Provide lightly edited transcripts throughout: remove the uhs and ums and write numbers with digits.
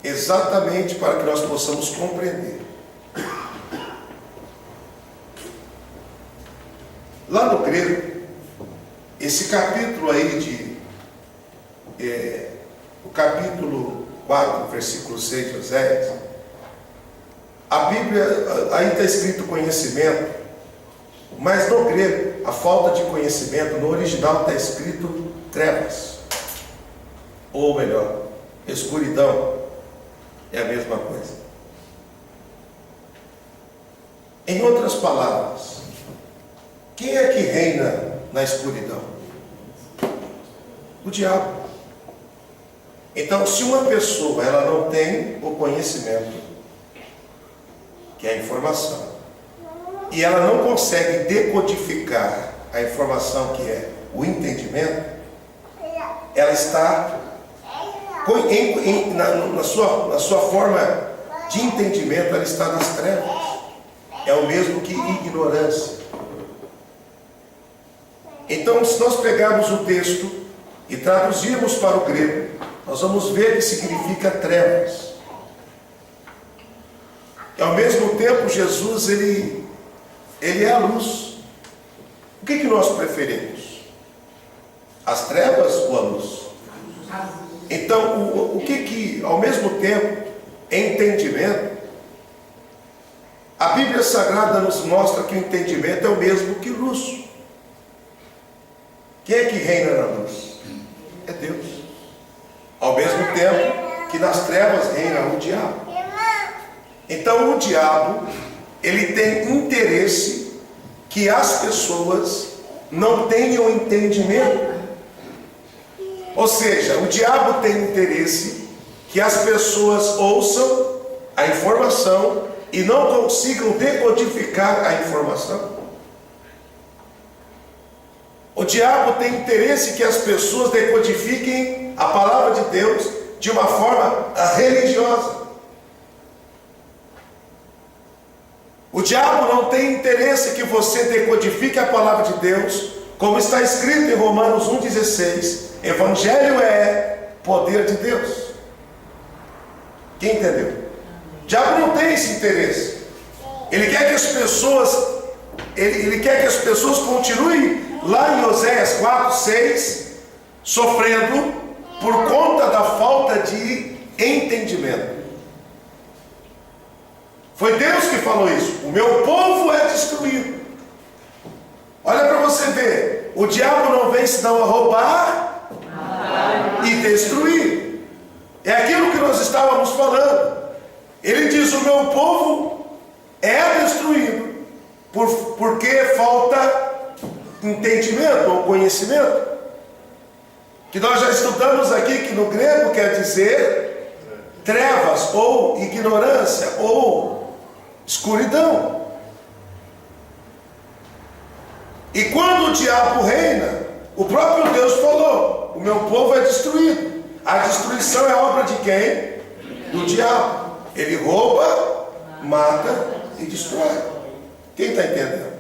exatamente para que nós possamos compreender. Lá no grego, esse capítulo aí o capítulo 4, versículo 6 a 10, a Bíblia, aí está escrito conhecimento, mas no grego, a falta de conhecimento, no original está escrito trevas, ou melhor, escuridão, é a mesma coisa. Em outras palavras, quem é que reina na escuridão? O diabo. Então, se uma pessoa ela não tem o conhecimento, que é a informação, e ela não consegue decodificar a informação que é o entendimento, ela está na sua forma de entendimento, ela está nas trevas. É o mesmo que ignorância. Então, se nós pegarmos o texto e traduzirmos para o grego, nós vamos ver que significa trevas. E ao mesmo tempo, Jesus, ele é a luz. O que nós preferimos? As trevas ou a luz? Então, o que ao mesmo tempo, entendimento, a Bíblia Sagrada nos mostra que o entendimento é o mesmo que luz. Quem é que reina na luz? É Deus. Ao mesmo tempo que nas trevas reina o diabo. Então o diabo, ele tem interesse que as pessoas não tenham entendimento. Ou seja, o diabo tem interesse que as pessoas ouçam a informação e não consigam decodificar a informação. O diabo tem interesse que as pessoas decodifiquem a palavra de Deus de uma forma religiosa. O diabo não tem interesse que você decodifique a palavra de Deus, como está escrito em Romanos 1,16. Evangelho é poder de Deus. Quem entendeu? O diabo não tem esse interesse. Ele quer que as pessoas, ele quer que as pessoas continuem lá em Oséias 4:6, sofrendo por conta da falta de entendimento. Foi Deus que falou isso. O meu povo é destruído. Olha para você ver. O diabo não vem senão a roubar e destruir. É aquilo que nós estávamos falando. Ele diz: o meu povo é destruído porque falta entendimento ou conhecimento. Que nós já estudamos aqui que no grego quer dizer trevas ou ignorância ou escuridão. E quando o diabo reina, o próprio Deus falou: o meu povo é destruído. A destruição é obra de quem? Do diabo. Ele rouba, mata e destrói. Quem está entendendo?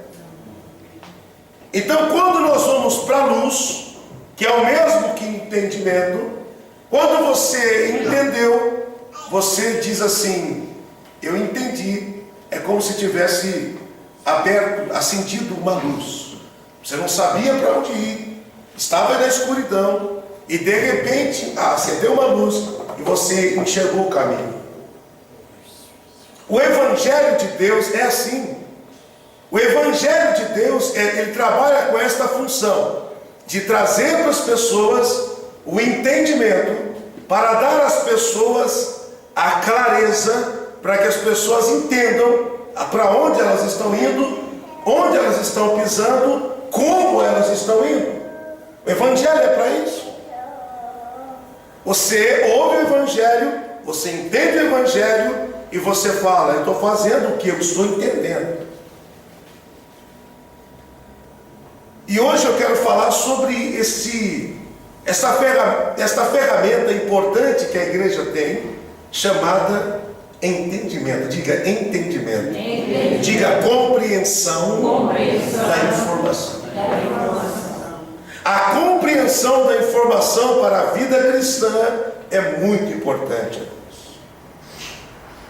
Então, quando nós vamos para a luz, que é o mesmo que entendimento, quando você entendeu, você diz assim: eu entendi. É como se tivesse aberto, acendido uma luz. Você não sabia para onde ir, estava na escuridão, e de repente acendeu uma luz e você enxergou o caminho. O Evangelho de Deus é assim. O Evangelho de Deus, ele trabalha com esta função de trazer para as pessoas o entendimento, para dar às pessoas a clareza, para que as pessoas entendam para onde elas estão indo, onde elas estão pisando, como elas estão indo. O Evangelho é para isso. Você ouve o Evangelho, você entende o Evangelho e você fala: eu estou fazendo o que eu estou entendendo. E hoje eu quero falar sobre esta ferramenta importante que a igreja tem, chamada entendimento. Diga entendimento. Diga compreensão da informação. A compreensão da informação para a vida cristã é muito importante.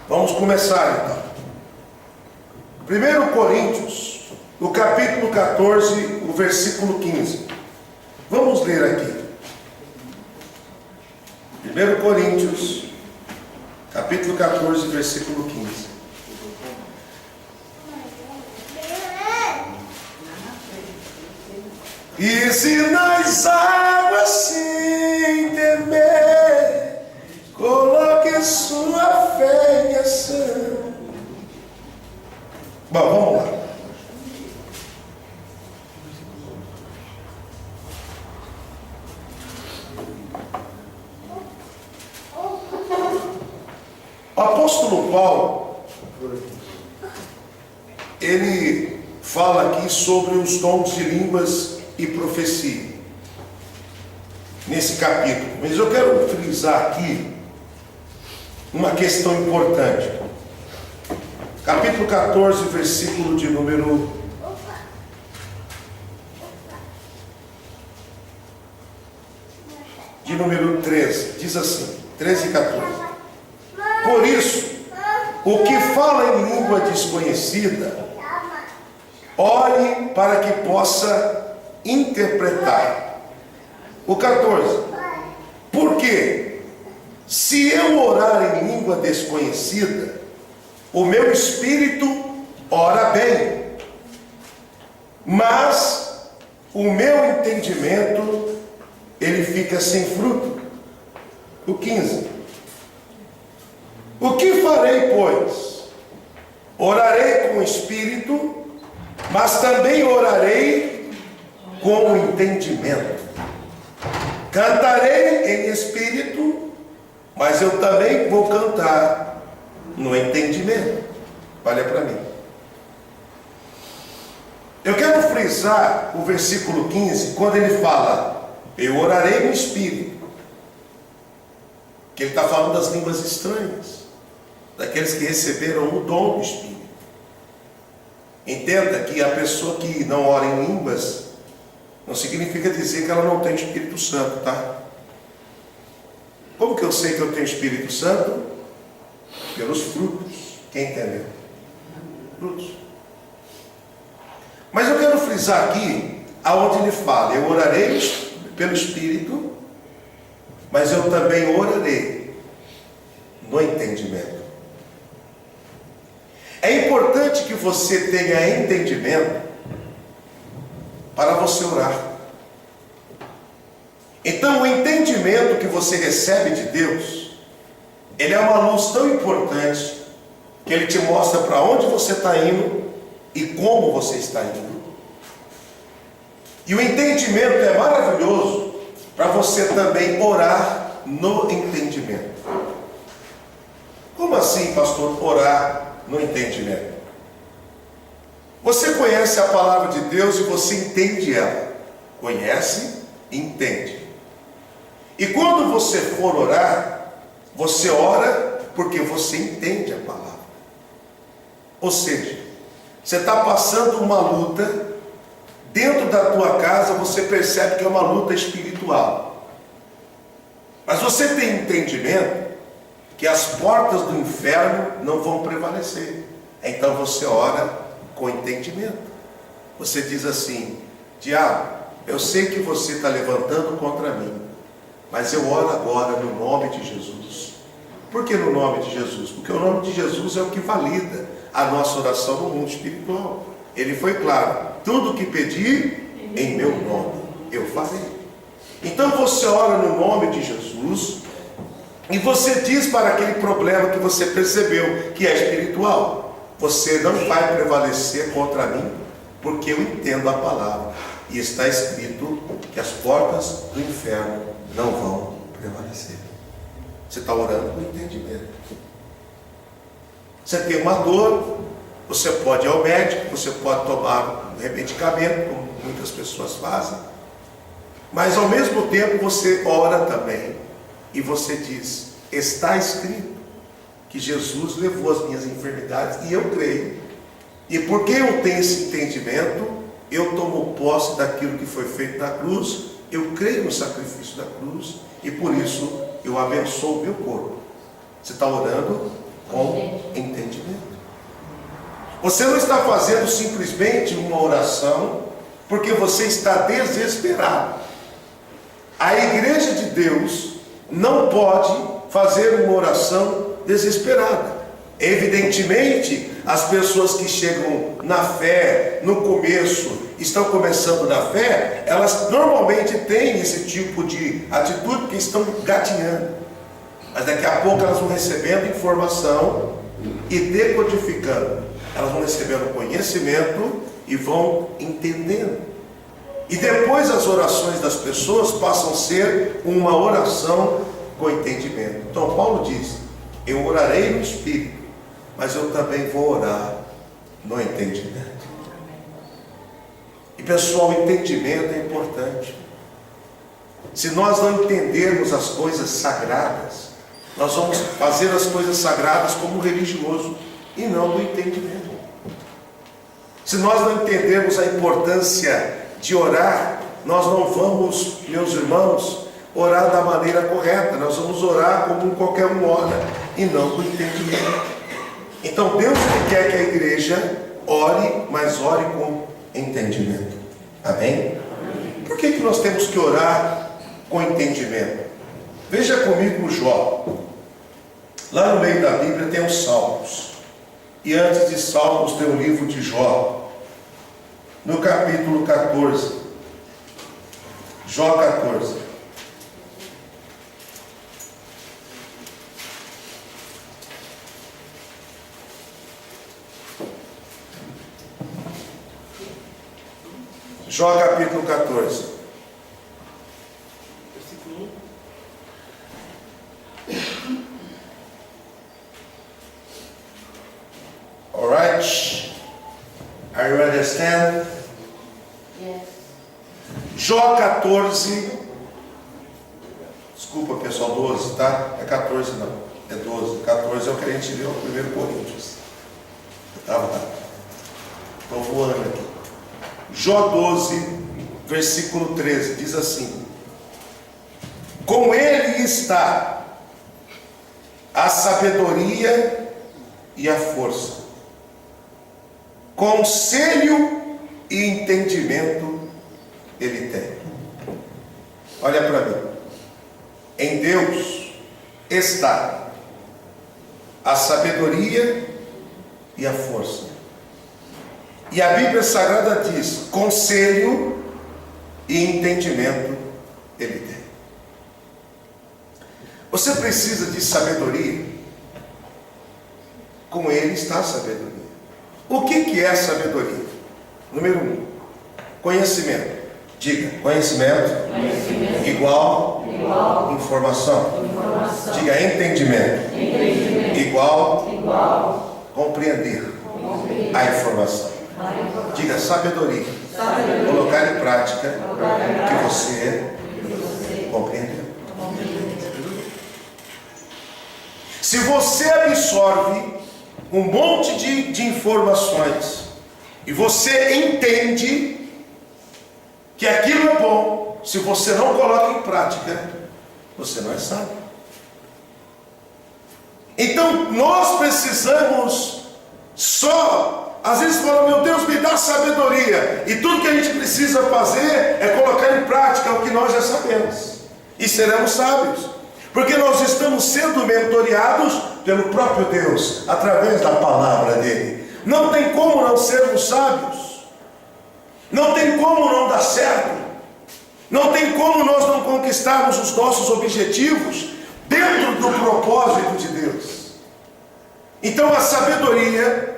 Vamos começar então. 1 Coríntios, no capítulo 14, o versículo 15. Vamos ler aqui. 1 Coríntios, capítulo 14, versículo 15. E se nas águas se temer, coloque sua fé em ação. Bom, vamos lá. O apóstolo Paulo, ele fala aqui sobre os dons de línguas e profecia, nesse capítulo. Mas eu quero frisar aqui uma questão importante. Capítulo 14, versículo de número 13, diz assim, 13 e 14. Por isso, o que fala em língua desconhecida, ore para que possa interpretar. O 14. Porque se eu orar em língua desconhecida, o meu espírito ora bem, mas o meu entendimento ele fica sem fruto. O 15. O que farei, pois? Orarei com o espírito, mas também orarei com o entendimento. Cantarei em espírito, mas eu também vou cantar no entendimento. Olha para mim. Eu quero frisar o versículo 15, quando ele fala, eu orarei no espírito, que ele está falando das línguas estranhas, daqueles que receberam o dom do espírito. Entenda que a pessoa que não ora em línguas não significa dizer que ela não tem Espírito Santo, tá? Como que eu sei que eu tenho Espírito Santo? Pelos frutos. Quem entendeu? Frutos. Mas eu quero frisar aqui aonde ele fala, eu orarei pelo Espírito, mas eu também orarei no entendimento. É importante que você tenha entendimento para você orar. Então o entendimento que você recebe de Deus, ele é uma luz tão importante, que ele te mostra para onde você está indo e como você está indo. E o entendimento é maravilhoso para você também orar no entendimento. Como assim, pastor, orar no entendimento? Você conhece a palavra de Deus e você entende ela. Conhece e entende. E quando você for orar, você ora porque você entende a palavra. Ou seja, você está passando uma luta, dentro da tua casa você percebe que é uma luta espiritual. Mas você tem entendimento que as portas do inferno não vão prevalecer. Então você ora com entendimento. Você diz assim, diabo, eu sei que você está levantando contra mim, mas eu oro agora no nome de Jesus. Por que no nome de Jesus? Porque o nome de Jesus é o que valida a nossa oração no mundo espiritual. Ele foi claro, tudo que pedir em meu nome, eu farei. Então você ora no nome de Jesus, e você diz para aquele problema que você percebeu que é espiritual, você não vai prevalecer contra mim, porque eu entendo a palavra, e está escrito que as portas do inferno não vão prevalecer. Você está orando com entendimento. Você tem uma dor, você pode ir ao médico, você pode tomar um medicamento, como muitas pessoas fazem, mas ao mesmo tempo você ora também, e você diz, está escrito que Jesus levou as minhas enfermidades, e eu creio, e porque eu tenho esse entendimento, eu tomo posse daquilo que foi feito na cruz, eu creio no sacrifício da cruz, e por isso eu abençoo o meu corpo. Você está orando com entendimento. Você não está fazendo simplesmente uma oração porque você está desesperado. A igreja de Deus não pode fazer uma oração desesperada. Evidentemente, as pessoas que chegam na fé, no começo, estão começando na fé, elas normalmente têm esse tipo de atitude porque estão gatinhando. Mas daqui a pouco elas vão recebendo informação e decodificando. Elas vão recebendo conhecimento e vão entendendo. E depois as orações das pessoas passam a ser uma oração com entendimento. Então Paulo diz: eu orarei no Espírito, mas eu também vou orar no entendimento. E pessoal, o entendimento é importante. Se nós não entendermos as coisas sagradas, nós vamos fazer as coisas sagradas como religioso e não do entendimento. Se nós não entendermos a importância de orar, nós não vamos, meus irmãos, orar da maneira correta. Nós vamos orar como qualquer um ora e não com entendimento. Então Deus quer que a igreja ore, mas ore com entendimento. Amém? Por que nós temos que orar com entendimento? Veja comigo Jó. Lá no meio da Bíblia tem os Salmos. E antes de Salmos tem o livro de Jó. No capítulo 14. Jó 14. Jó capítulo 14. Alright? Are you understand? Yes. Jó 14. Desculpa pessoal, 12, tá? É 14 não, é 12. 14 é o que a gente leu no 1 Coríntios. Estou voando aqui. Jó 12, versículo 13, diz assim: com ele está a sabedoria e a força, conselho e entendimento ele tem. Olha para mim. Em Deus está a sabedoria e a força. E a Bíblia Sagrada diz: conselho e entendimento ele tem. Você precisa de sabedoria? Com ele está a sabedoria. O que é sabedoria? Número 1, conhecimento. Diga, conhecimento. Igual informação. Diga, entendimento. Igual compreender a informação. Diga, sabedoria. Colocar em prática o que você compreendeu. Se você absorve um monte de informações e você entende que aquilo é bom, se você não coloca em prática, você não é sábio. Então nós precisamos só, às vezes fala, meu Deus, me dá sabedoria, e tudo que a gente precisa fazer é colocar em prática o que nós já sabemos, e seremos sábios, porque nós estamos sendo mentoreados pelo próprio Deus, através da palavra dele. Não tem como não sermos sábios, não tem como não dar certo, não tem como nós não conquistarmos os nossos objetivos dentro do propósito de Deus. Então a sabedoria,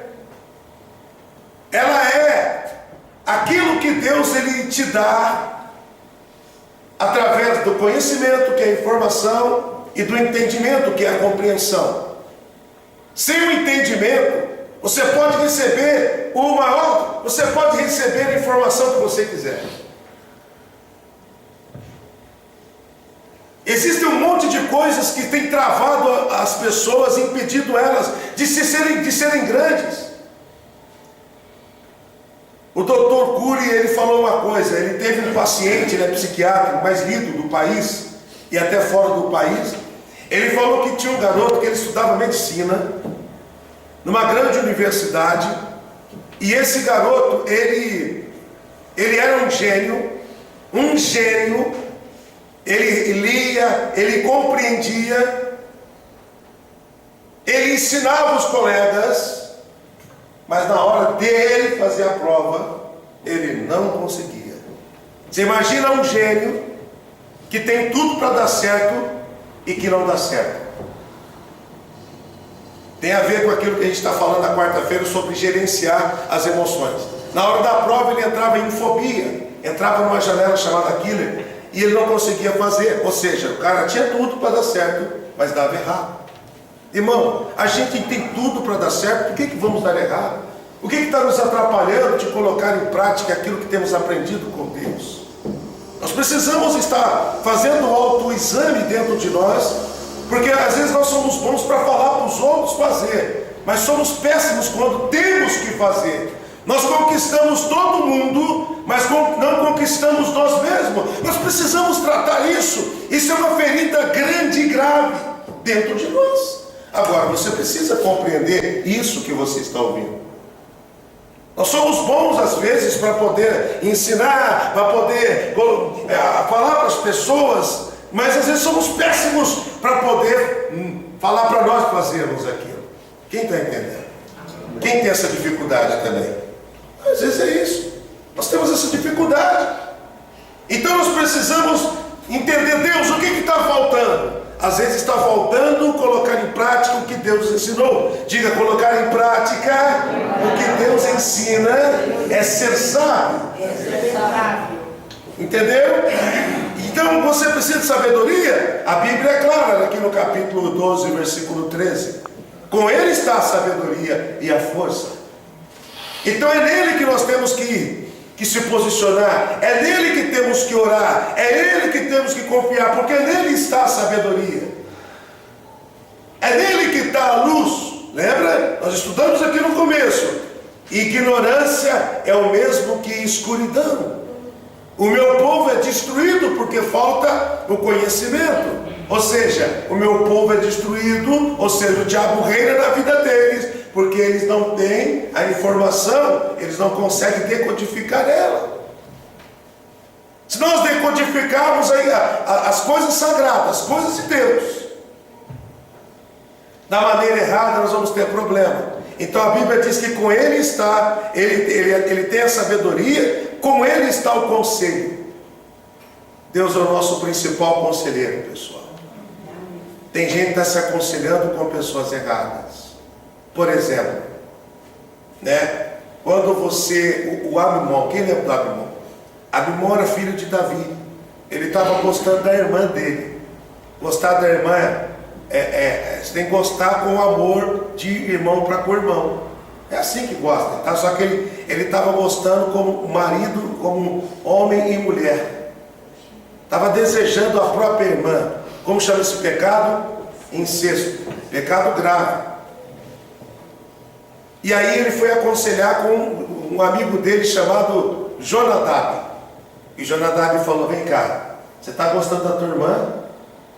ela é aquilo que Deus ele te dá através do conhecimento, que é a informação, e do entendimento, que é a compreensão. Sem o entendimento, você pode receber você pode receber a informação que você quiser. Existe um monte de coisas que tem travado as pessoas, impedido elas de serem grandes. O Dr. Cury, ele falou uma coisa, ele teve um paciente, ele é psiquiatra, mais lido do país, e até fora do país. Ele falou que tinha um garoto que ele estudava medicina, numa grande universidade, e esse garoto, ele era um gênio, ele lia, ele compreendia, ele ensinava os colegas, mas na hora dele fazer a prova, ele não conseguia. Você imagina um gênio que tem tudo para dar certo e que não dá certo. Tem a ver com aquilo que a gente está falando na quarta-feira sobre gerenciar as emoções. Na hora da prova ele entrava em fobia, entrava numa janela chamada killer, e ele não conseguia fazer. Ou seja, o cara tinha tudo para dar certo, mas dava errado. Irmão, a gente tem tudo para dar certo, por que vamos dar errado? O que está nos atrapalhando de colocar em prática aquilo que temos aprendido com Deus? Nós precisamos estar fazendo um autoexame dentro de nós, porque às vezes nós somos bons para falar para os outros fazer, mas somos péssimos quando temos que fazer. Nós conquistamos todo mundo, mas não conquistamos nós mesmos. Nós precisamos tratar isso. Isso é uma ferida grande e grave dentro de nós. Agora, você precisa compreender isso que você está ouvindo. Nós somos bons às vezes para poder ensinar, para poder falar para as pessoas, mas às vezes somos péssimos para poder falar para nós fazermos aquilo. Quem está entendendo? Quem tem essa dificuldade também? Às vezes é isso. Nós temos essa dificuldade. Então nós precisamos entender, Deus, o que está faltando? Às vezes está faltando colocar em prática o que Deus ensinou. Diga, colocar em prática o que Deus ensina é ser sábio. Entendeu? Então você precisa de sabedoria. A Bíblia é clara aqui no capítulo 12, versículo 13. Com Ele está a sabedoria e a força. Então é nele que nós temos que se posicionar, é nele que temos que orar, é nele que temos que confiar, porque nele está a sabedoria, é nele que está a luz. Lembra? Nós estudamos aqui no começo, ignorância é o mesmo que escuridão. O meu povo é destruído porque falta o conhecimento. Ou seja, o meu povo é destruído, ou seja, o diabo reina na vida deles, porque eles não têm a informação, eles não conseguem decodificar ela. Se nós decodificarmos aí as coisas sagradas, as coisas de Deus, da maneira errada, nós vamos ter problema. Então a Bíblia diz que com Ele está, ele tem a sabedoria, com Ele está o conselho. Deus é o nosso principal conselheiro, pessoal. Tem gente que está se aconselhando com pessoas erradas. Por exemplo, né? Quando o Abimon, quem lembra do Abimon? Abimon era filho de Davi. Ele estava gostando da irmã dele. Gostar da irmã você tem que gostar com o amor de irmão para com irmão. É assim que gosta, tá? Só que ele estava gostando como marido, como homem e mulher. Estava desejando a própria irmã. Como chama esse pecado? Incesto. Pecado grave. E aí ele foi aconselhar com um amigo dele chamado Jonadab. E Jonadab falou, vem cá, você está gostando da tua irmã?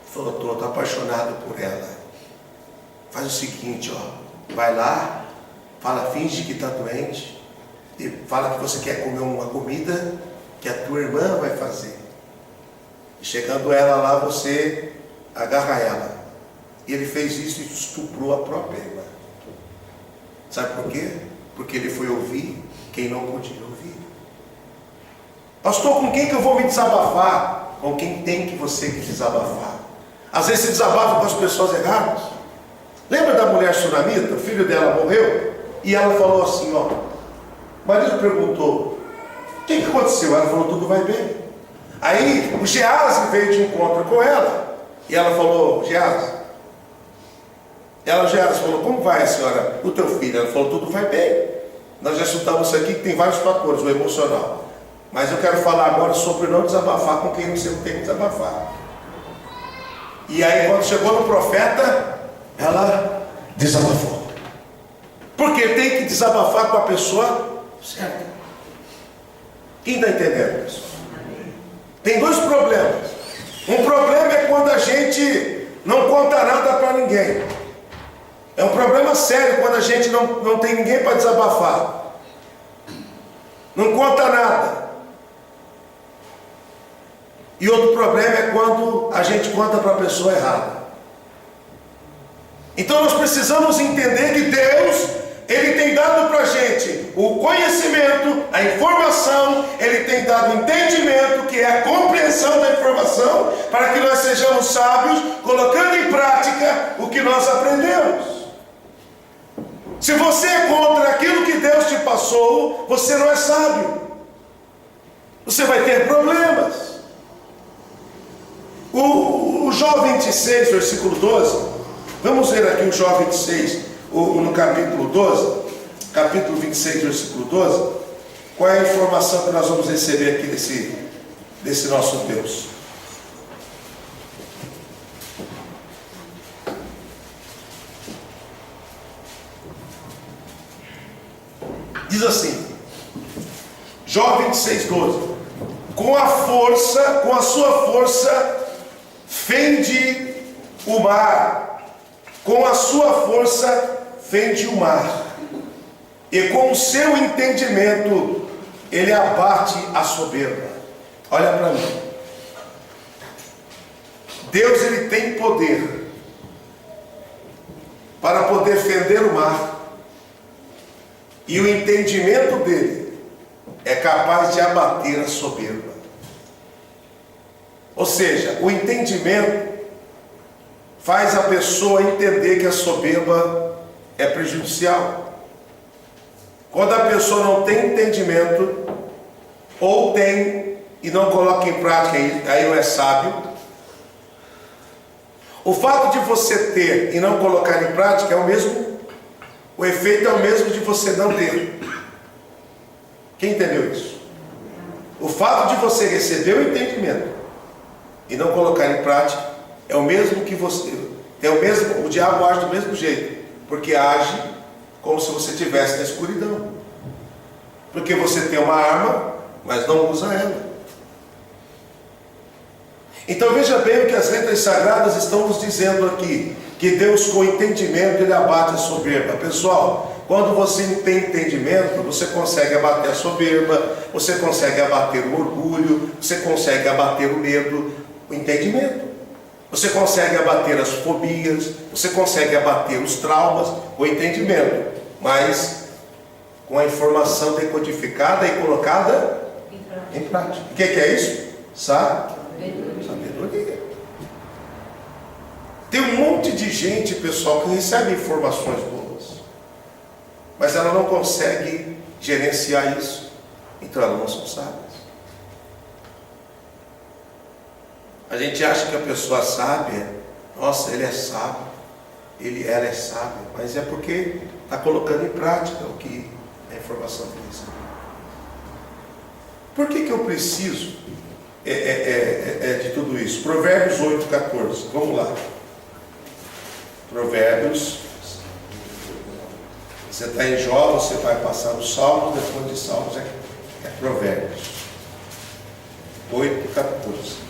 Ele falou, estou apaixonado por ela. Faz o seguinte, ó, vai lá, finge que está doente, e fala que você quer comer uma comida que a tua irmã vai fazer. E chegando ela lá, você agarra ela. E ele fez isso e estuprou a própria irmã. Sabe por quê? Porque ele foi ouvir quem não podia ouvir. Pastor, com quem que eu vou me desabafar? Com quem tem que você que desabafar. Às vezes se desabafa com as pessoas erradas. Lembra da mulher sunamita? O filho dela morreu. E ela falou assim, ó. O marido perguntou, o que aconteceu? Ela falou, tudo vai bem. Aí o Geazi veio de encontro com ela. E ela falou, Geazi, falou, como vai a senhora, o teu filho? Ela falou, tudo vai bem. Nós já estudamos aqui que tem vários fatores, o emocional. Mas eu quero falar agora sobre não desabafar com quem você não tem que desabafar. E aí quando chegou no profeta, ela desabafou. Porque tem que desabafar com a pessoa certa. Quem está entendendo, pessoal? Tem dois problemas. Um problema é quando a gente não conta nada para ninguém. É um problema sério quando a gente não tem ninguém para desabafar. Não conta nada. E outro problema é quando a gente conta para a pessoa errada. Então nós precisamos entender que Deus, Ele tem dado para a gente o conhecimento, a informação, Ele tem dado o entendimento, que é a compreensão da informação, para que nós sejamos sábios, colocando em prática o que nós aprendemos. Se você é contra aquilo que Deus te passou, você não é sábio. Você vai ter problemas. O Jó 26, versículo 12. Vamos ver aqui o Jó 26, no capítulo 12. Capítulo 26, versículo 12. Qual é a informação que nós vamos receber aqui desse nosso Deus? Diz assim, Jó 26, 12. Com a sua força, fende o mar. Com a sua força, fende o mar. E com o seu entendimento, ele abate a soberba. Olha para mim. Deus, ele tem poder para poder fender o mar. E o entendimento dele é capaz de abater a soberba. Ou seja, o entendimento faz a pessoa entender que a soberba é prejudicial. Quando a pessoa não tem entendimento, ou tem e não coloca em prática, aí não é sábio. O fato de você ter e não colocar em prática é o mesmo. O efeito é o mesmo de você não ter. Quem entendeu isso? O fato de você receber o entendimento e não colocar em prática é o mesmo que você. O diabo age do mesmo jeito, porque age como se você estivesse na escuridão. Porque você tem uma arma, mas não usa ela. Então veja bem o que as letras sagradas estão nos dizendo aqui. Que Deus, com entendimento, ele abate a soberba. Pessoal, quando você tem entendimento, você consegue abater a soberba, você consegue abater o orgulho, você consegue abater o medo, o entendimento. Você consegue abater as fobias, você consegue abater os traumas, o entendimento. Mas com a informação decodificada e colocada em prática. O que é isso? Sabedoria. Tem um monte de gente, pessoal, que recebe informações boas, mas ela não consegue gerenciar isso. Então elas não são sábias. A gente acha que a pessoa sábia, nossa, ele é sábio, ela é sábia, mas é porque está colocando em prática o que a informação que recebeu. Por que eu preciso de tudo isso? Provérbios 8, 14. Vamos lá. Provérbios. Você está em Jó, você vai passar os Salmos, depois de Salmos é Provérbios 8, 14.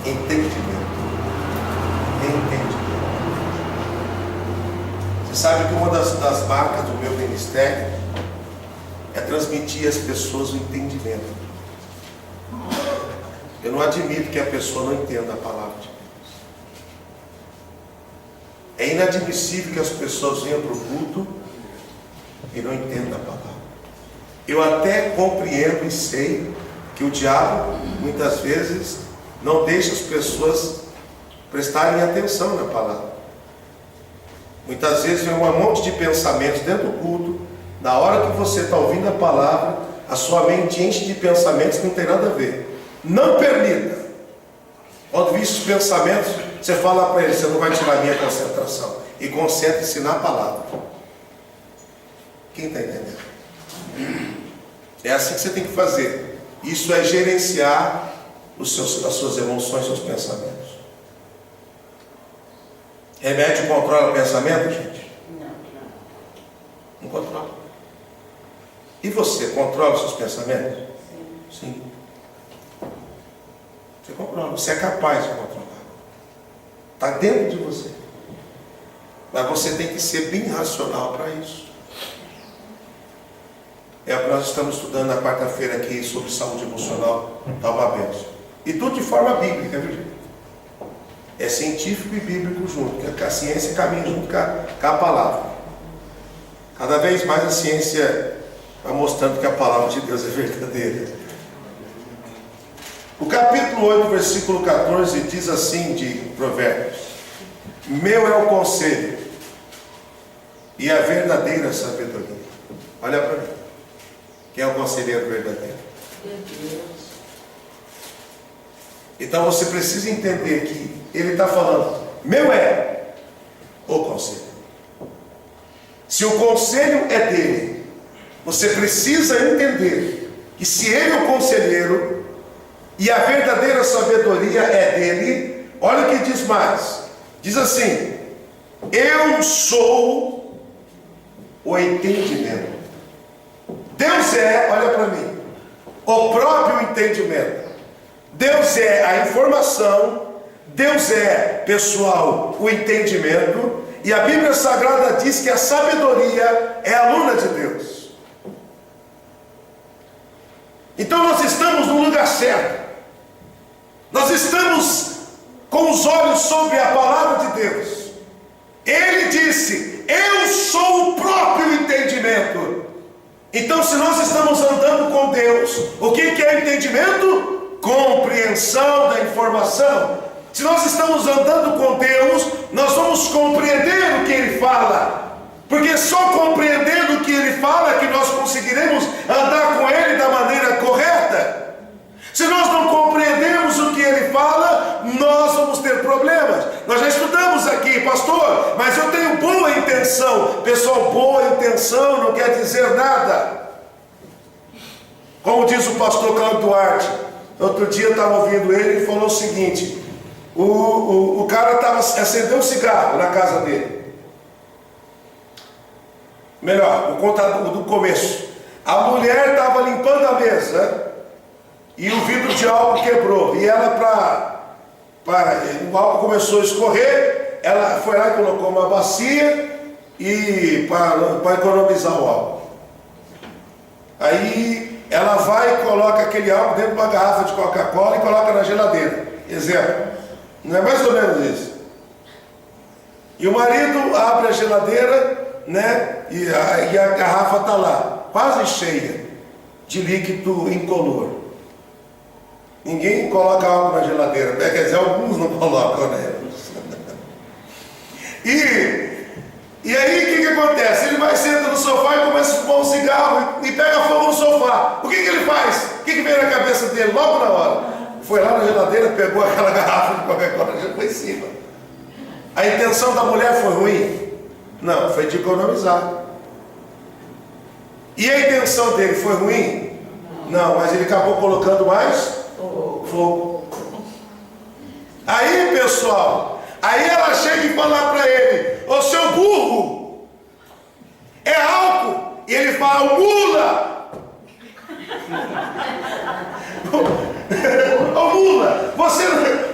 Entendimento. Você sabe que uma das marcas do meu ministério é transmitir às pessoas o entendimento. Eu não admito que a pessoa não entenda a palavra de Deus. É inadmissível que as pessoas venham para o culto e não entendam a palavra. Eu até compreendo e sei que o diabo, muitas vezes, não deixa as pessoas prestarem atenção na palavra. Muitas vezes vem um monte de pensamentos dentro do culto. Na hora que você está ouvindo a palavra, a sua mente enche de pensamentos que não tem nada a ver. Não permita. Quando vir esses pensamentos, você fala para ele: você não vai tirar a minha concentração. E concentre-se na palavra. Quem está entendendo? É assim que você tem que fazer. Isso é gerenciar as suas emoções, seus pensamentos. Remédio controla o pensamento, gente? Não controla. E você controla os seus pensamentos? Sim. Você controla, você é capaz de controlar. Está dentro de você. Mas você tem que ser bem racional para isso. É o que nós estamos estudando na quarta-feira aqui sobre saúde emocional da Babel. E tudo de forma bíblica, viu, gente? É científico e bíblico junto, porque a ciência caminha junto com a palavra. Cada vez mais a ciência vai mostrando que a palavra de Deus é verdadeira. O capítulo 8, versículo 14 diz assim de Provérbios: meu é o conselho e a verdadeira sabedoria. Olha para mim. Quem é o conselheiro verdadeiro? Deus. Então você precisa entender que ele está falando, meu é o conselho. Se o conselho é dele, você precisa entender que se ele é o conselheiro e a verdadeira sabedoria é dele, olha o que diz mais. Diz assim: eu sou o entendimento. Deus é, olha para mim, o próprio entendimento. Deus é a informação, Deus é, pessoal, o entendimento, e a Bíblia Sagrada diz que a sabedoria é aluna de Deus. Então nós estamos no lugar certo. Nós estamos com os olhos sobre a palavra de Deus. Ele disse: eu sou o próprio entendimento. Então, se nós estamos andando com Deus, o que é entendimento? Compreensão da informação. Se nós estamos andando com Deus, nós vamos compreender o que Ele fala, porque só compreendendo o que Ele fala que nós conseguiremos andar com Ele da maneira correta. Se nós não compreendemos o que Ele fala, nós vamos ter problemas. Nós já estudamos aqui, pastor, mas eu tenho boa intenção. Pessoal, boa intenção não quer dizer nada. Como diz o pastor Cláudio Duarte, outro dia eu estava ouvindo ele e falou o seguinte: o cara acendeu um cigarro na casa dele. Melhor, vou contar do começo. A mulher estava limpando a mesa e o vidro de álcool quebrou. E ela, o álcool começou a escorrer, ela foi lá e colocou uma bacia e para economizar o álcool. Aí ela vai e coloca aquele álcool dentro de uma garrafa de Coca-Cola e coloca na geladeira. Exemplo. Não é mais ou menos isso? E o marido abre a geladeira, né? E a garrafa está lá, quase cheia de líquido incolor. Ninguém coloca álcool na geladeira, quer dizer, alguns não colocam, né? E aí o que acontece? Ele vai, senta no sofá e começa a fumar um cigarro e pega fogo no sofá. O que ele faz? O que veio na cabeça dele logo na hora? Foi lá na geladeira, pegou aquela garrafa de Coca-Cola e já foi em cima. A intenção da mulher foi ruim? Não, foi de economizar. E a intenção dele foi ruim? Não, mas ele acabou colocando mais fogo. Aí, pessoal, aí ela chega e fala para ele: ô seu burro, é álcool. E ele fala: mula. Ô mula,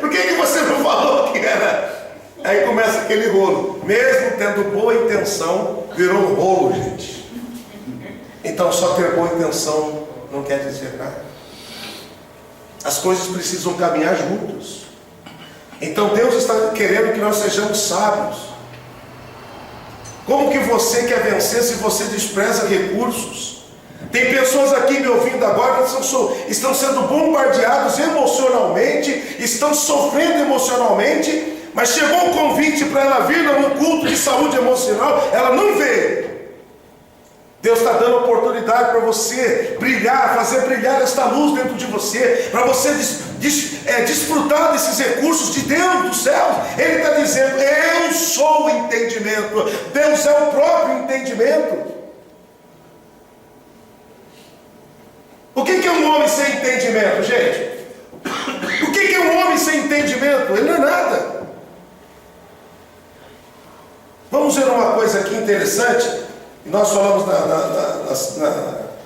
por que você não falou que era? Aí começa aquele rolo. Mesmo tendo boa intenção, virou um rolo, gente. Então só ter boa intenção não quer dizer nada. As coisas precisam caminhar juntos. Então Deus está querendo que nós sejamos sábios. Como que você quer vencer se você despreza recursos? Tem pessoas aqui me ouvindo agora que estão sendo bombardeados emocionalmente, estão sofrendo emocionalmente, mas chegou um convite para ela vir num culto de saúde emocional, ela não veio. Deus está dando oportunidade para você brilhar, fazer brilhar esta luz dentro de você, para você desfrutar desses recursos de Deus do céu. Ele está dizendo: eu sou o entendimento. Deus é o próprio entendimento. O que é um homem sem entendimento, gente? O que é um homem sem entendimento? Ele não é nada. Vamos ver uma coisa aqui interessante. Nós falamos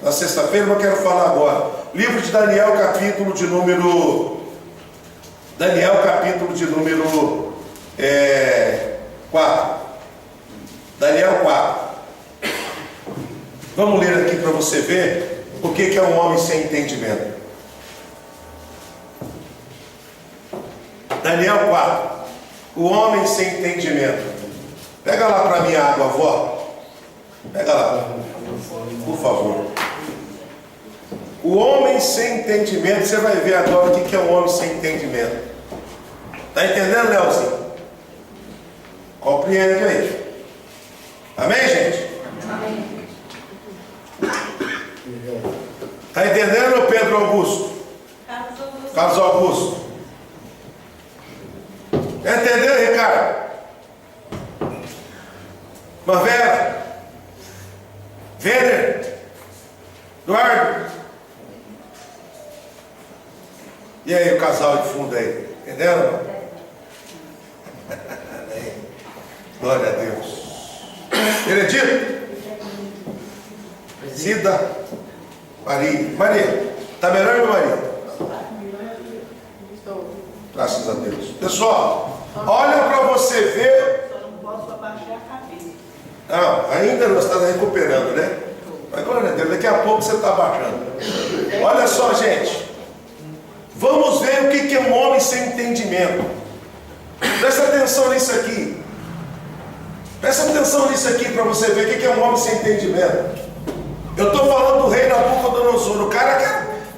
na sexta-feira, mas eu quero falar agora. Livro de Daniel, capítulo de número Daniel, capítulo de número 4. Daniel 4. Vamos ler aqui para você ver o que é um homem sem entendimento. Daniel 4. O homem sem entendimento. Pega lá para mim a água, avó. Pega lá, por favor. O homem sem entendimento. Você vai ver agora o que é um homem sem entendimento. Está entendendo, Leozinho? Compreende aí. Amém, gente? Amém. Está entendendo, Pedro Augusto? Carlos Augusto. Está entendendo, Ricardo? Marvera? Werner? Eduardo? E aí, o casal de fundo aí? Entenderam? Glória a Deus. Benedito? Zida? Maria? Está melhor, meu Maria? Graças a Deus. Pessoal, olha para você ver. Só não posso abaixar a cabeça. Não, ainda não está recuperando, né? Mas glória a Deus, daqui a pouco você está abaixando. Olha só, gente. Vamos ver o que é um homem sem entendimento. Presta atenção nisso aqui. Presta atenção nisso aqui para você ver o que é um homem sem entendimento. Eu estou falando do rei Nabucodonosor. O cara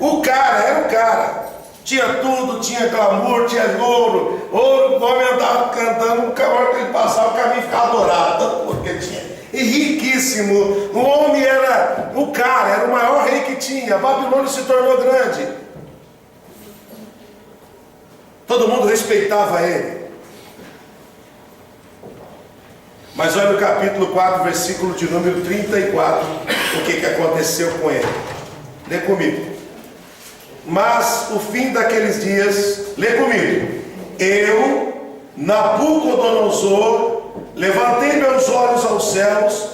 era o cara. Tinha tudo, tinha glamour, tinha ouro. O homem andava cantando, o cavalo que ele passava, o caminho ficava dourado, tanto porque tinha. E riquíssimo. O homem era o cara, era o maior rei que tinha. A Babilônia se tornou grande. Todo mundo respeitava ele. Mas olha o capítulo 4, versículo de número 34. O que aconteceu com ele? Lê comigo. Mas o fim daqueles dias, lê comigo. Eu, Nabucodonosor, levantei meus olhos aos céus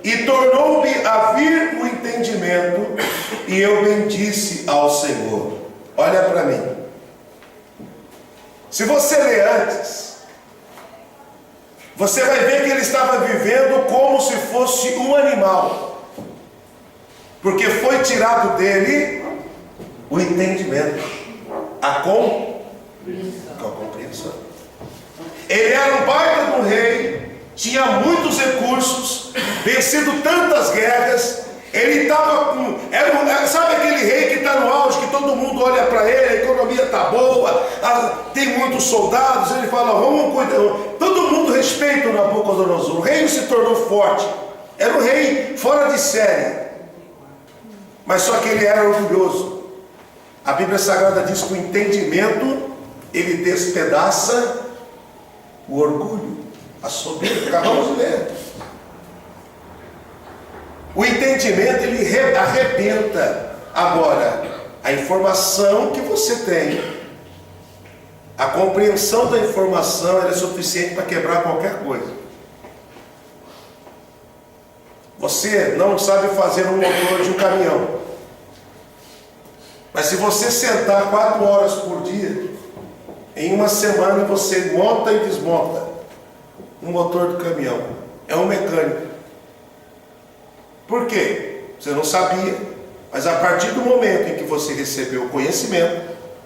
e tornou-me a vir o entendimento, e eu bendisse ao Senhor. Olha para mim. Se você ler antes, você vai ver que ele estava vivendo como se fosse um animal, porque foi tirado dele o entendimento, a compreensão. Ele era um baita de um rei, tinha muitos recursos, vencido tantas guerras. Ele estava com. Sabe aquele rei que está no auge, que todo mundo olha para ele, a economia está boa, tem muitos soldados, ele fala, vamos cuidar. Todo mundo respeita o Nabucodonosor. O reino se tornou forte. Era um rei fora de série. Mas só que ele era orgulhoso. A Bíblia Sagrada diz que o entendimento, ele despedaça o orgulho, a soberba. Acabamos de ler. O entendimento, ele arrebenta. Agora, a informação que você tem, a compreensão da informação, ela é suficiente para quebrar qualquer coisa. Você não sabe fazer um motor de um caminhão, mas se você sentar 4 horas por dia, em uma semana você monta e desmonta um motor do caminhão. É um mecânico. Por quê? Você não sabia, mas a partir do momento em que você recebeu o conhecimento,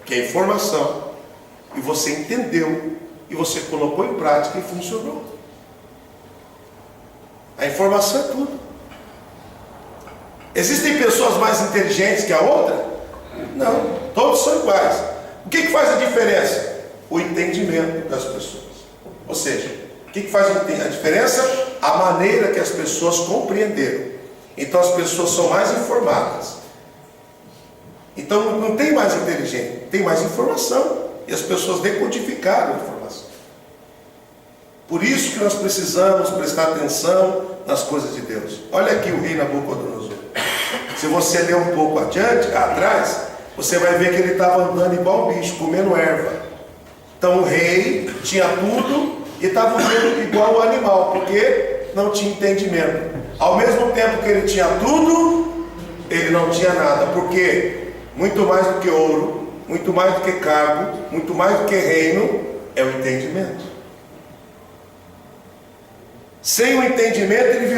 que é a informação, e você entendeu, e você colocou em prática e funcionou. A informação é tudo. Existem pessoas mais inteligentes que a outra? Não, todos são iguais. O que faz a diferença? O entendimento das pessoas. Ou seja, o que faz a diferença? A maneira que as pessoas compreenderam. Então as pessoas são mais informadas. Então não tem mais inteligente, tem mais informação. E as pessoas decodificaram a informação. Por isso que nós precisamos prestar atenção nas coisas de Deus. Olha aqui o rei Nabucodonosor. Se você ler um pouco adiante, atrás, você vai ver que ele estava andando igual bicho, comendo erva. Então o rei tinha tudo e estava vivendo igual o animal, porque não tinha entendimento. Ao mesmo tempo que ele tinha tudo, ele não tinha nada, porque muito mais do que ouro, muito mais do que cargo, muito mais do que reino, é o entendimento. Sem o entendimento ele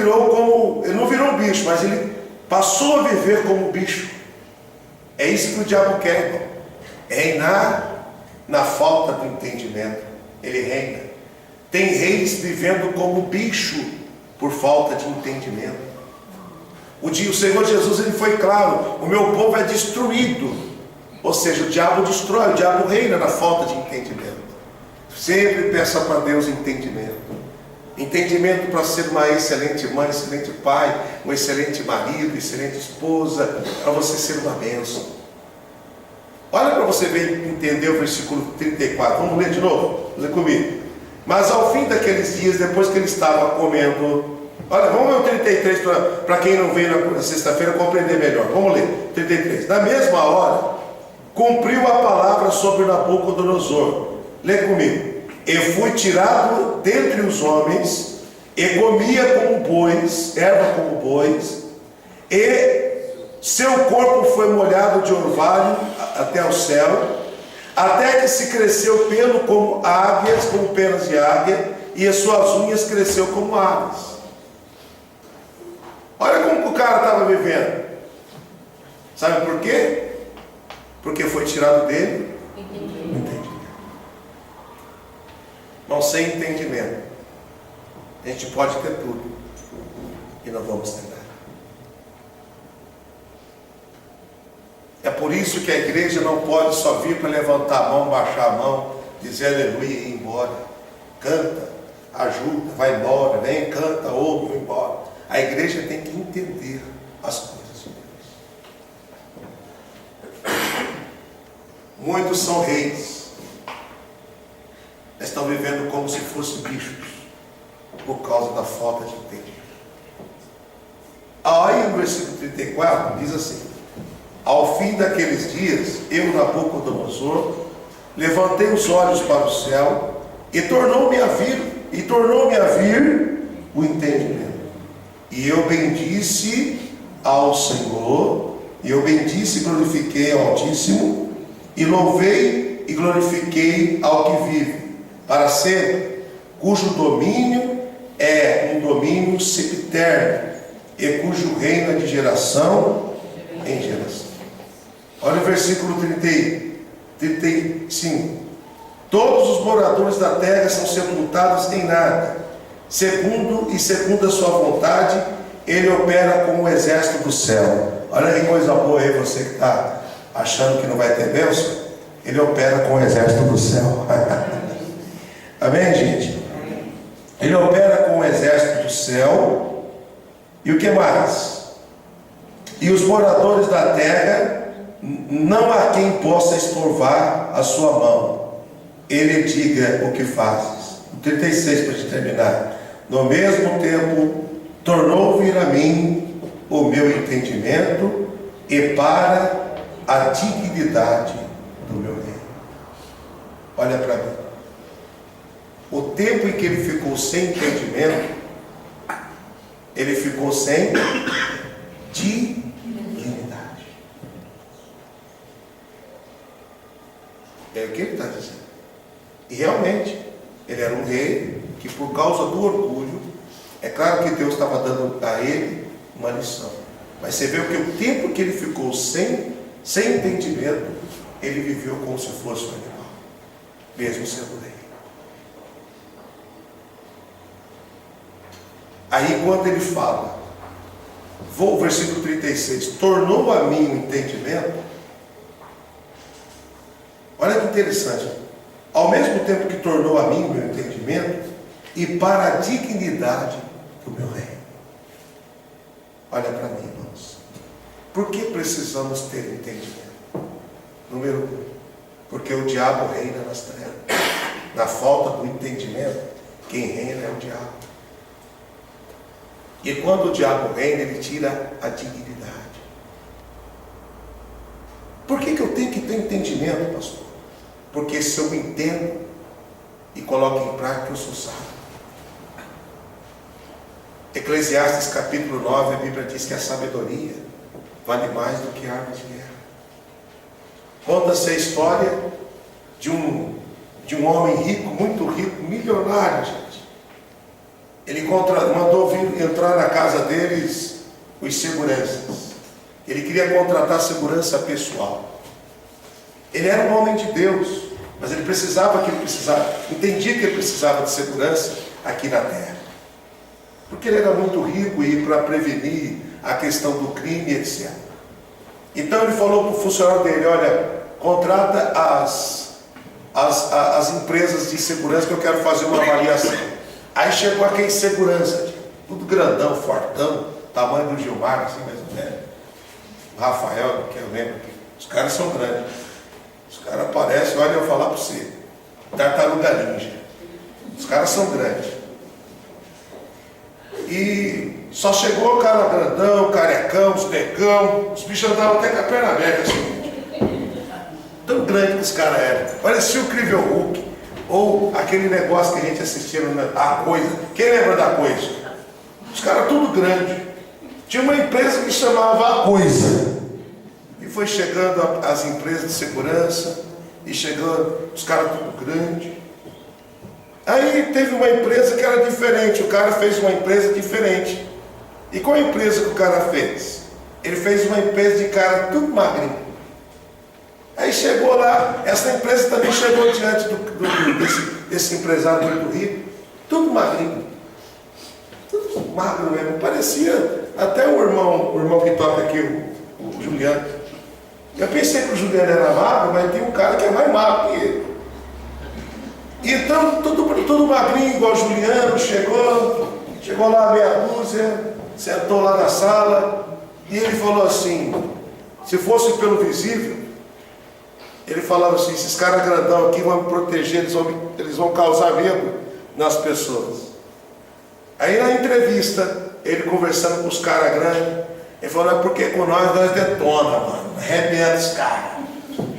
não virou um bicho, mas ele passou a viver como bicho. É isso que o diabo quer, irmão. Reinar na falta do entendimento. Ele reina. Tem reis vivendo como bicho por falta de entendimento. O Senhor Jesus ele foi claro: o meu povo é destruído. Ou seja, o diabo destrói, o diabo reina na falta de entendimento. Sempre peça para Deus entendimento. Entendimento para ser uma excelente mãe, excelente pai, um excelente marido, excelente esposa, para você ser uma bênção. Olha para você ver entender o versículo 34. Vamos ler de novo? Lê comigo. Mas ao fim daqueles dias, depois que ele estava comendo... Olha, vamos ler o 33 para quem não veio na sexta-feira compreender melhor. Vamos ler, 33. Na mesma hora, cumpriu a palavra sobre Nabucodonosor. Lê comigo. E fui tirado dentre os homens, e comia como bois, erva como bois, e seu corpo foi molhado de orvalho até o céu, até que se cresceu pelo como águias, como penas de águia, e as suas unhas cresceu como aves. Olha como o cara estava vivendo. Sabe por quê? Porque foi tirado dele entendimento. Não, sem entendimento a gente pode ter tudo e não vamos ter nada. É por isso que a igreja não pode só vir para levantar a mão, baixar a mão, dizer aleluia e ir embora. Canta, ajuda, vai embora, vem, canta, ouve, vai embora. A igreja tem que entender as coisas de Deus. Muitos são reis, estão vivendo como se fossem bichos, por causa da falta de entendimento. Aí no versículo 34 diz assim: ao fim daqueles dias, eu, Nabucodonosor, levantei os olhos para o céu, e tornou-me a vir o entendimento. E eu bendisse ao Senhor, e eu bendisse e glorifiquei ao Altíssimo, e louvei e glorifiquei ao que vive para sempre, cujo domínio é um domínio sempiterno, e cujo reino é de geração em geração. Olha o versículo 35. Todos os moradores da terra são sepultados em nada. Segundo a sua vontade, ele opera como o exército do céu. Olha que coisa boa aí, você que está achando que não vai ter bênção. Ele opera com o exército do céu. Amém, gente? Ele opera com o exército do céu. E o que mais? E os moradores da terra, não há quem possa estorvar a sua mão. Ele diga o que fazes. 36 para te terminar. No mesmo tempo, tornou vir a mim o meu entendimento, e para a dignidade do meu reino. Olha para mim. O tempo em que ele ficou sem entendimento, ele ficou sem dignidade. É o que ele está dizendo. E realmente, ele era um rei que, por causa do orgulho, é claro que Deus estava dando a ele uma lição. Mas você vê que o tempo que ele ficou sem entendimento, ele viveu como se fosse um animal, mesmo sendo rei. Aí quando ele fala, versículo 36, tornou a mim o entendimento. Olha que interessante. Ao mesmo tempo que tornou a mim o meu entendimento, e para a dignidade do meu reino. Olha para mim, irmãos. Por que precisamos ter entendimento? Número 1, porque o diabo reina nas trevas. Na falta do entendimento, quem reina é o diabo. E quando o diabo reina, ele tira a dignidade. Por que eu tenho que ter entendimento, pastor? Porque se eu entendo e coloco em prática, eu sou sábio. Eclesiastes capítulo 9, a Bíblia diz que a sabedoria vale mais do que armas de guerra. Conta-se a história de um homem rico, muito rico, milionário, gente. Ele mandou entrar na casa deles os seguranças. Ele queria contratar segurança pessoal. Ele era um homem de Deus, mas ele entendia que ele precisava de segurança aqui na terra. Porque ele era muito rico e para prevenir a questão do crime, etc. Então ele falou para o funcionário dele: olha, contrata as empresas de segurança que eu quero fazer uma avaliação. Aí chegou aquele segurança, tudo grandão, fortão, tamanho do Gilmar, assim mais ou menos. O Rafael, que eu lembro, os caras são grandes. Os caras aparecem, olha, eu vou falar para você, tartaruga ninja. Os caras são grandes. E só chegou o cara grandão, carecão, os negão, os bichos andavam até com a perna aberta assim. Tão grande que os caras eram. Parecia o Incrível Hulk. Ou aquele negócio que a gente assistia, A Coisa. Quem lembra da Coisa? Os caras tudo grande. Tinha uma empresa que chamava A Coisa. E foi chegando as empresas de segurança. E chegando os caras tudo grande. Aí teve uma empresa que era diferente. O cara fez uma empresa diferente. E qual a empresa que o cara fez? Ele fez uma empresa de cara tudo magrinho. Aí chegou lá, essa empresa também chegou diante desse empresário muito rico, tudo magrinho, tudo magro mesmo, parecia até o irmão que toca aqui, o Juliano. Eu pensei que o Juliano era magro, mas tem um cara que é mais magro que ele. Então, tudo magrinho, igual o Juliano, chegou lá meia dúzia, sentou lá na sala, e ele falou assim, se fosse pelo visível, ele falava assim: esses caras grandão aqui vão me proteger, eles vão causar medo nas pessoas. Aí na entrevista, ele conversando com os caras grandes, ele falou: é porque com nós detona, mano, arrebenta os caras.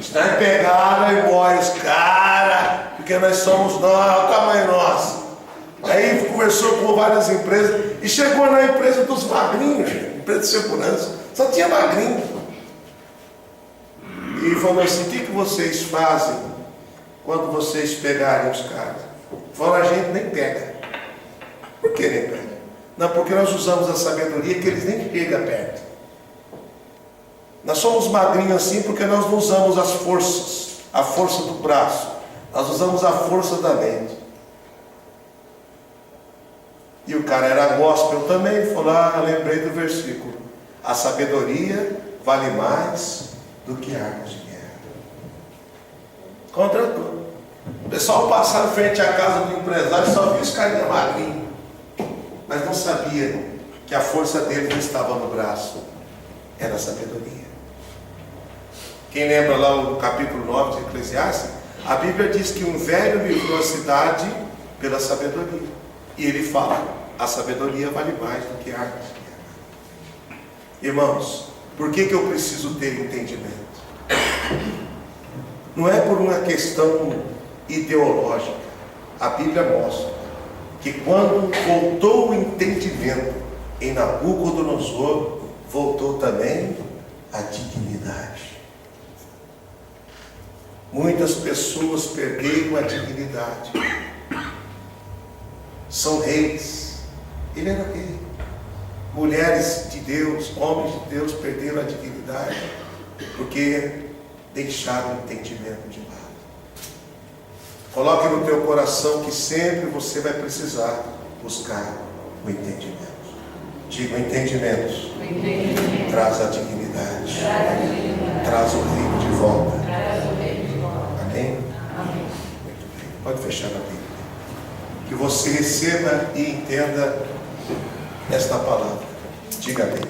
Se nós pegar, nós morre os caras, porque nós somos nós, o tamanho nosso. Aí conversou com várias empresas e chegou na empresa dos magrinhos, empresa de segurança, só tinha magrinho. E falou assim: o que vocês fazem quando vocês pegarem os caras? Falou: a gente nem pega. Por que nem pega? Não, porque nós usamos a sabedoria que eles nem chegam perto. Nós somos magrinhos assim porque nós não usamos as forças, a força do braço. Nós usamos a força da mente. E o cara era gospel também. Ele falou: lembrei do versículo. A sabedoria vale mais do que armas de guerra. Contratou. O pessoal passava em frente à casa do empresário, só via os caras magrinhos, mas não sabia que a força dele não estava no braço, era a sabedoria. Quem lembra lá o capítulo 9 de Eclesiastes, a Bíblia diz que um velho livrou a cidade pela sabedoria, e ele fala: a sabedoria vale mais do que armas de guerra. Irmãos, por que eu preciso ter entendimento? Não é por uma questão ideológica. A Bíblia mostra que quando voltou o entendimento em Nabucodonosor, voltou também a dignidade. Muitas pessoas perderam a dignidade. São reis. Ele era rei. Mulheres de Deus, homens de Deus perderam a dignidade porque deixaram o entendimento de lado. Coloque no teu coração que sempre você vai precisar buscar o entendimento. Diga: o entendimento traz a dignidade, traz o reino de volta. Amém? Muito bem. Pode fechar a Bíblia. Que você receba e entenda esta palavra. Diga amém.